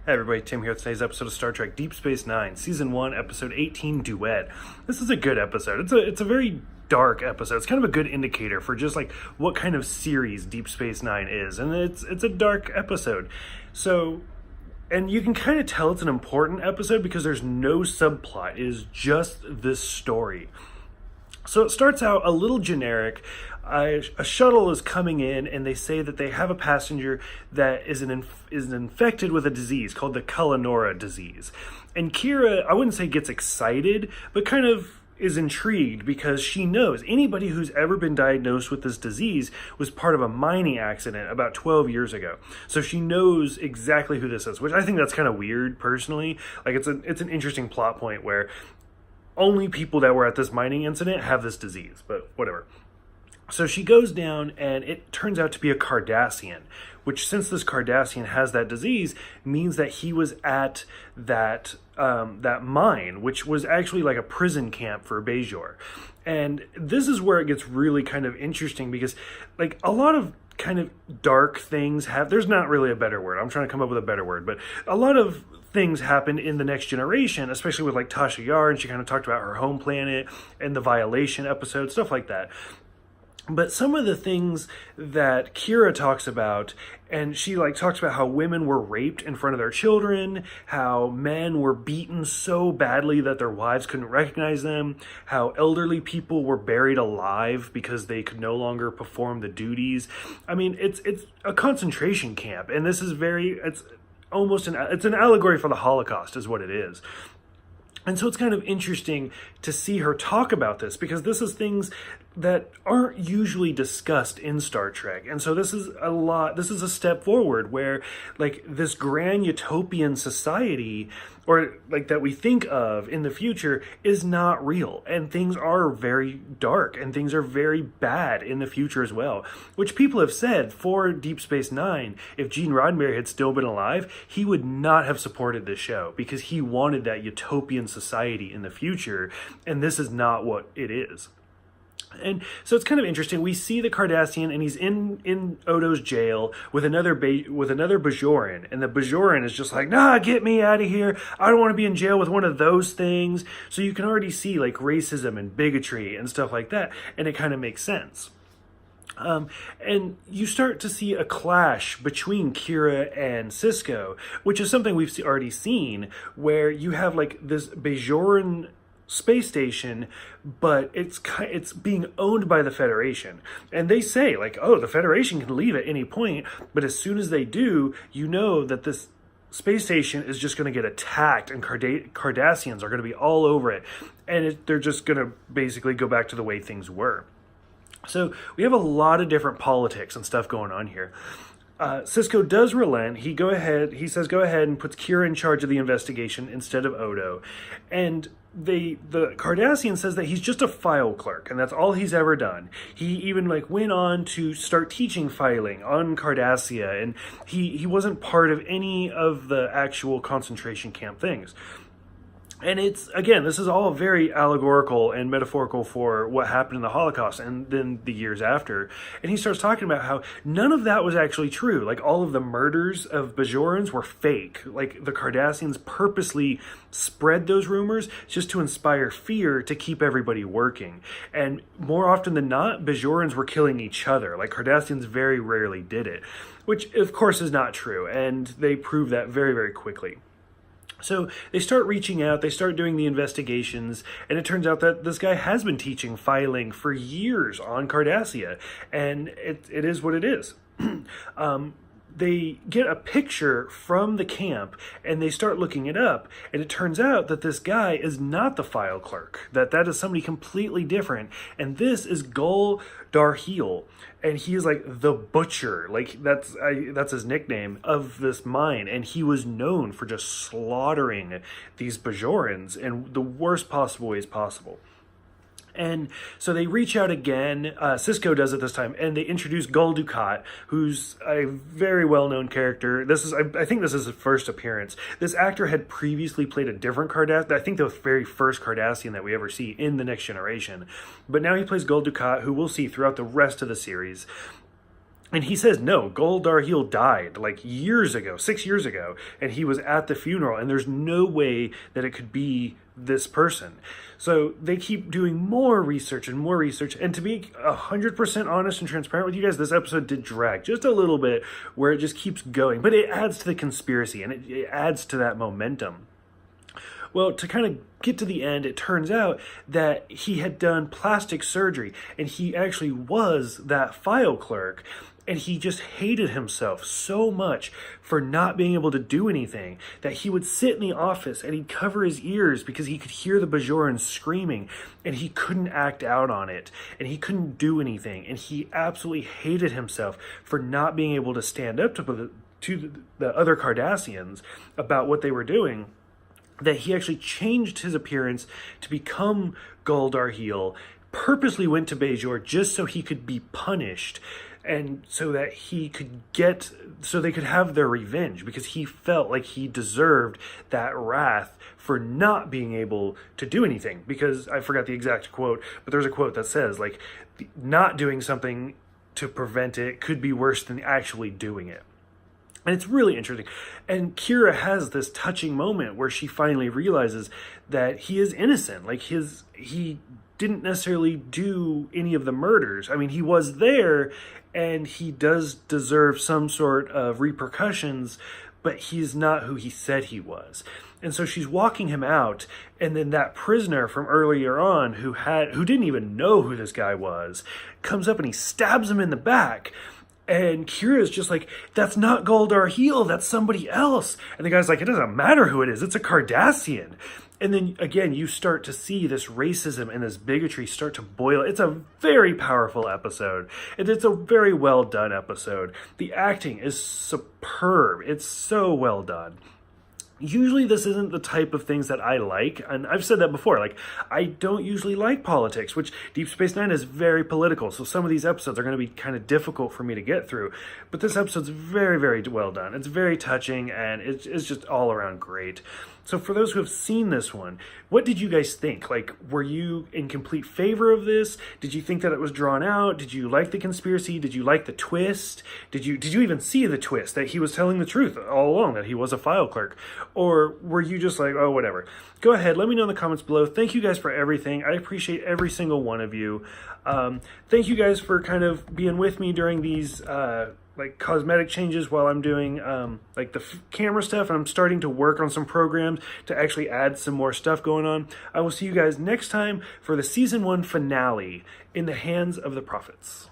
Hey everybody, Tim here with today's episode of Star Trek Deep Space Nine, Season 1, Episode 18, Duet. This is a good episode. It's a very dark episode. It's kind of a good indicator for just like what kind of series Deep Space Nine is, and it's a dark episode. So, and you can kind of tell it's an important episode because there's no subplot. It is just this story. So it starts out a little generic. A shuttle is coming in, and they say that they have a passenger that is infected with a disease called the Kalanora disease. And Kira, I wouldn't say gets excited, but kind of is intrigued because she knows anybody who's ever been diagnosed with this disease was part of a mining accident about 12 years ago. So she knows exactly who this is, which I think that's kind of weird personally. Like it's an interesting plot point where only people that were at this mining incident have this disease, but whatever. So she goes down, and it turns out to be a Cardassian, which, since this Cardassian has that disease, means that he was at that mine, which was actually like a prison camp for Bajor. And this is where it gets really kind of interesting because, like, a lot of kind of dark things there's not really a better word. I'm trying to come up with a better word, but a lot of things happened in the Next Generation, especially with like Tasha Yar, and she kind of talked about her home planet and the Violation episode, stuff like that. But some of the things that Kira talks about, and she like talks about how women were raped in front of their children, how men were beaten so badly that their wives couldn't recognize them, how elderly people were buried alive because they could no longer perform the duties. I mean, it's a concentration camp, and this is it's an allegory for the Holocaust is what it is. And so it's kind of interesting to see her talk about this because this is things that aren't usually discussed in Star Trek. And so this is a step forward where like this grand utopian society or like that we think of in the future is not real. And things are very dark and things are very bad in the future as well, which people have said for Deep Space Nine, if Gene Roddenberry had still been alive, he would not have supported this show because he wanted that utopian society in the future. And this is not what it is. And so it's kind of interesting. We see the Cardassian, and he's in Odo's jail with another Bajorin, and the Bajorin is just like, nah, get me out of here. I don't want to be in jail with one of those things. So you can already see like racism and bigotry and stuff like that, and it kind of makes sense. And you start to see a clash between Kira and Cisco, which is something we've already seen, where you have like this Bajoran space station, but it's being owned by the Federation. And they say like, oh, the Federation can leave at any point, but as soon as they do, you know that this space station is just going to get attacked and Cardassians are going to be all over it, and they're just going to basically go back to the way things were. So we have a lot of different politics and stuff going on here. Cisco does relent. He says go ahead and puts Kira in charge of the investigation instead of Odo. And the Cardassian says that he's just a file clerk, and that's all he's ever done. He even like went on to start teaching filing on Cardassia, and he wasn't part of any of the actual concentration camp things. And this is all very allegorical and metaphorical for what happened in the Holocaust and then the years after. And he starts talking about how none of that was actually true. Like all of the murders of Bajorins were fake. Like the Cardassians purposely spread those rumors just to inspire fear to keep everybody working. And more often than not, Bajorins were killing each other. Like Cardassians very rarely did it, which of course is not true. And they prove that very, very quickly. So they start reaching out, they start doing the investigations, and it turns out that this guy has been teaching filing for years on Cardassia, and it is what it is. They get a picture from the camp, and they start looking it up, and it turns out that this guy is not the file clerk, that is somebody completely different, and this is Goldar, and he is like the butcher, like that's his nickname of this mine, and he was known for just slaughtering these Bajorins in the worst possible ways possible. And so they reach out again, Cisco does it this time, and they introduce Duet, who's a very well-known character. I think this is his first appearance. This actor had previously played a different Cardassian, I think the very first Cardassian that we ever see in The Next Generation. But now he plays Duet, who we'll see throughout the rest of the series. And he says, no, Goldar Heel died like years ago, 6 years ago, and he was at the funeral, and there's no way that it could be this person. So they keep doing more research, and to be 100% honest and transparent with you guys, this episode did drag just a little bit, where it just keeps going, but it adds to the conspiracy, and it adds to that momentum. Well, to kind of get to the end, it turns out that he had done plastic surgery, and he actually was that file clerk, and he just hated himself so much for not being able to do anything that he would sit in the office and he'd cover his ears because he could hear the Bajorins screaming, and he couldn't act out on it, and he couldn't do anything, and he absolutely hated himself for not being able to stand up to the other Cardassians about what they were doing, that he actually changed his appearance to become Goldar Heel, purposely went to Bajor just so he could be punished, and so that they could have their revenge, because he felt like he deserved that wrath for not being able to do anything. Because I forgot the exact quote, but there's a quote that says, like, not doing something to prevent it could be worse than actually doing it. And it's really interesting. And Kira has this touching moment where she finally realizes that he is innocent. Like, he didn't necessarily do any of the murders. I mean, he was there, and he does deserve some sort of repercussions, but he's not who he said he was. And so she's walking him out, and then that prisoner from earlier on who didn't even know who this guy was comes up and he stabs him in the back. And Kira's just like, that's not Goldar Heel, that's somebody else. And the guy's like, it doesn't matter who it is, it's a Cardassian. And then, again, you start to see this racism and this bigotry start to boil. It's a very powerful episode. And it's a very well done episode. The acting is superb. It's so well done. Usually this isn't the type of things that I like, and I've said that before, like, I don't usually like politics, which Deep Space Nine is very political, so some of these episodes are going to be kind of difficult for me to get through, but this episode's very, very well done. It's very touching, and it's just all around great. So for those who have seen this one, what did you guys think? Like, were you in complete favor of this? Did you think that it was drawn out? Did you like the conspiracy? Did you like the twist? Did you even see the twist that he was telling the truth all along, that he was a file clerk? Or were you just like, oh, whatever? Go ahead, let me know in the comments below. Thank you guys for everything. I appreciate every single one of you. Thank you guys for kind of being with me during these like cosmetic changes while I'm doing like the camera stuff, and I'm starting to work on some programs to actually add some more stuff going on. I will see you guys next time for the season 1 finale, In the Hands of the Prophets.